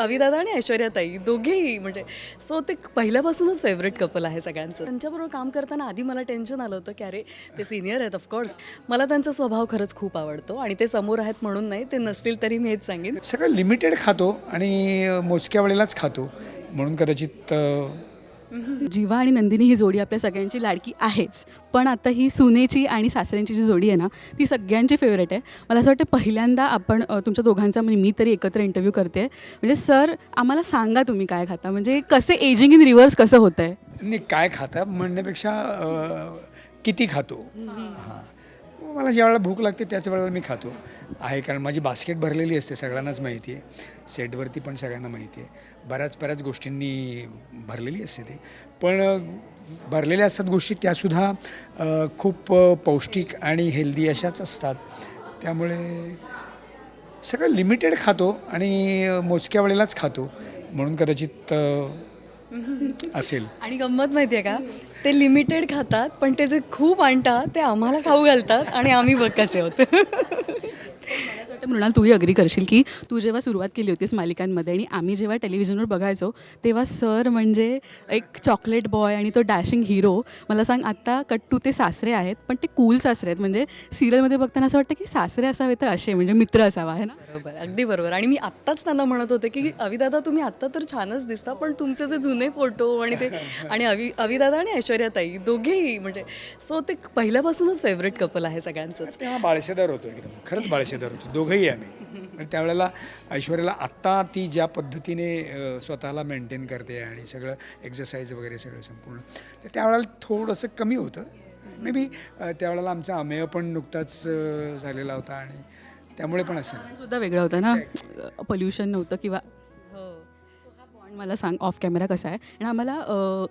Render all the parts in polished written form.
अविदादा आणि ऐश्वर्याताई दोघेही म्हणजे सो ते पहिल्यापासूनच फेवरेट कपल आहे सगळ्यांचं. त्यांच्याबरोबर काम करताना आधी मला टेन्शन आलं होतं की अरे ते सिनियर आहेत ऑफकोर्स. मला त्यांचा स्वभाव खरंच खूप आवडतो आणि ते समोर आहेत म्हणून नाही, ते नसतील तरी मी हेच सांगेन. सगळं लिमिटेड खातो आणि मोजक्या वेळेलाच खातो म्हणून कदाचित जीवा आणि नंदिनी ही जोडी आपल्या सगळ्यांची लाडकी आहेच, पण आता ही सुनेची आणि सासऱ्यांची जी जोडी आहे ना ती सगळ्यांची फेवरेट आहे. मला असं वाटतं पहिल्यांदा आपण तुमच्या दोघांचा म्हणजे मी तरी एकत्र इंटरव्ह्यू करते. म्हणजे सर आम्हाला सांगा तुम्ही काय खाता, म्हणजे कसे एजिंग इन रिव्हर्स कसं होतं आहे. नाही काय खाता म्हणण्यापेक्षा किती खातो. हां, मला ज्या वेळेला भूक लागते त्याच वेळेला मी खातो आहे, कारण माझी बास्केट भरलेली असते, सगळ्यांनाच माहिती आहे. सेटवरती पण सगळ्यांना माहिती आहे, बऱ्याच गोष्टींनी भरलेली असते ते. पण भरलेल्या असतात गोष्टी त्यासुद्धा खूप पौष्टिक आणि हेल्दी अशाच असतात. त्यामुळे सगळं लिमिटेड खातो आणि मोजक्या वेळेलाच खातो म्हणून कदाचित असेल. आणि गंमत माहिती आहे का, ते लिमिटेड खातात पण ते जे खूप आणतात ते आम्हाला खाऊ घालतात आणि आम्ही बघ कसे होतो. मला असं वाटतं मृणाल तूही अग्री करशील की तू जेव्हा सुरुवात केली होतीस मालिकांमध्ये आणि आम्ही जेव्हा टेलिव्हिजनवर बघायचो तेव्हा सर म्हणजे एक चॉकलेट बॉय आणि तो डॅशिंग हिरो. मला सांग आता कट्टू ते सासरे आहेत पण ते कूल सासरे आहेत. म्हणजे सिरियलमध्ये बघताना असं वाटतं की सासरे असावे तर असे म्हणजे मित्र असावा आहे ना. बरोबर, अगदी बरोबर. आणि मी आत्ताच त्यांना म्हणत होते की अविदादा तुम्ही आत्ता तर छानच दिसता, पण तुमचे जे जुने फोटो आणि ते आणि अविदादा आणि ऐश्वर्याताई दोघेही म्हणजे सो ते पहिल्यापासूनच फेवरेट कपल आहे सगळ्यांचंच. तेव्हा बाळशेदार होतो, एकदम खरंच बाळशेदार होतो दोघंही आम्ही. आणि त्यावेळेला ऐश्वर्याला आत्ता ती ज्या पद्धतीने स्वतःला मेंटेन करते आणि सगळं एक्झरसाईज वगैरे सगळं संपूर्ण, तर त्यावेळेला थोडंसं कमी होतं मे बी. त्यावेळेला आमचा अमेय पण नुकताच झालेला होता आणि त्यामुळे पण असेल. सुद्धा वेगळं होतं ना, पोल्युशन नव्हतं किंवा बॉन्ड. मला सांग ऑफ कॅमेरा कसा आहे. आणि आम्हाला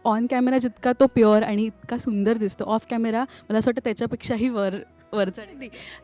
ऑन कॅमेरा जितका तो प्युअर आणि इतका सुंदर दिसतो, ऑफ कॅमेरा मला असं वाटतं त्याच्यापेक्षाही वरचढ.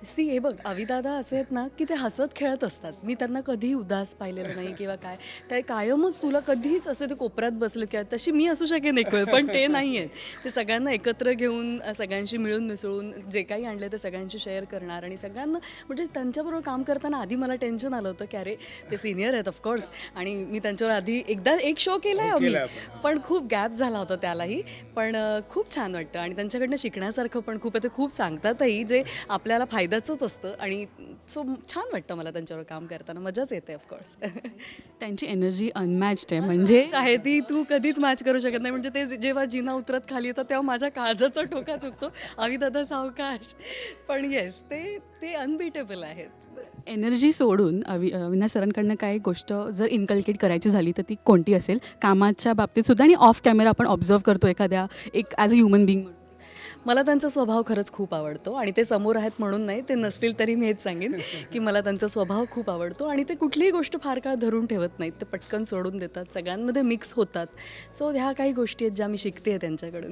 सी हे बघ, अविदादा असे आहेत ना की ते हसत खेळत असतात. मी त्यांना कधीही उदास पाहिलेलं नाही किंवा काय. ते कायमच तुला कधीच असे ते कोपऱ्यात बसले किंवा तशी मी असू शकेन एक वेळ, पण ते नाही आहेत. ते सगळ्यांना एकत्र घेऊन सगळ्यांशी मिळून मिसळून जे काही आणले ते सगळ्यांशी शेअर करणार आणि सगळ्यांना म्हणजे त्यांच्याबरोबर काम करताना आधी मला टेन्शन आलं होतं की अरे ते सिनियर आहेत ऑफकोर्स. आणि मी त्यांच्यावर आधी एकदा एक शो केला आहे आम्ही, पण खूप गॅप झाला होता त्यालाही. पण खूप छान वाटतं आणि त्यांच्याकडनं शिकण्यासारखं पण खूप आहे. ते खूप सांगतातही जे आपल्याला फायद्याचंच असतं आणि सो छान वाटतं मला त्यांच्यावर काम करताना, मजाच येते ऑफकोर्स. त्यांची एनर्जी अनमॅच्ड आहे. म्हणजे आहे ती तू कधीच मॅच करू शकत नाही. म्हणजे ते जेव्हा जिना उतरत खाली येतात तेव्हा माझ्या काळजाचा ठोका चुकतो, अविदादा सावकाश. पण येस ते अनबीटेबल आहेत. एनर्जी सोडून अविनाश सरांकडनं काही गोष्ट जर इन्कल्केट करायची झाली तर ती कोणती असेल कामाच्या बाबतीत सुद्धा आणि ऑफ कॅमेरा आपण ऑब्झर्व करतो एखाद्या एक ॲज अ ह्युमन बिंग. मला त्यांचा स्वभाव खरंच खूप आवडतो आणि ते समोर आहेत म्हणून नाही, ते नसतील तरी मी हेच सांगेन की मला त्यांचा स्वभाव खूप आवडतो आणि ते कुठलीही गोष्ट फार काळ धरून ठेवत नाहीत. ते पटकन सोडून देतात, सगळ्यांमध्ये मिक्स होतात. सो ह्या काही गोष्टी आहेत ज्या मी शिकते त्यांच्याकडून.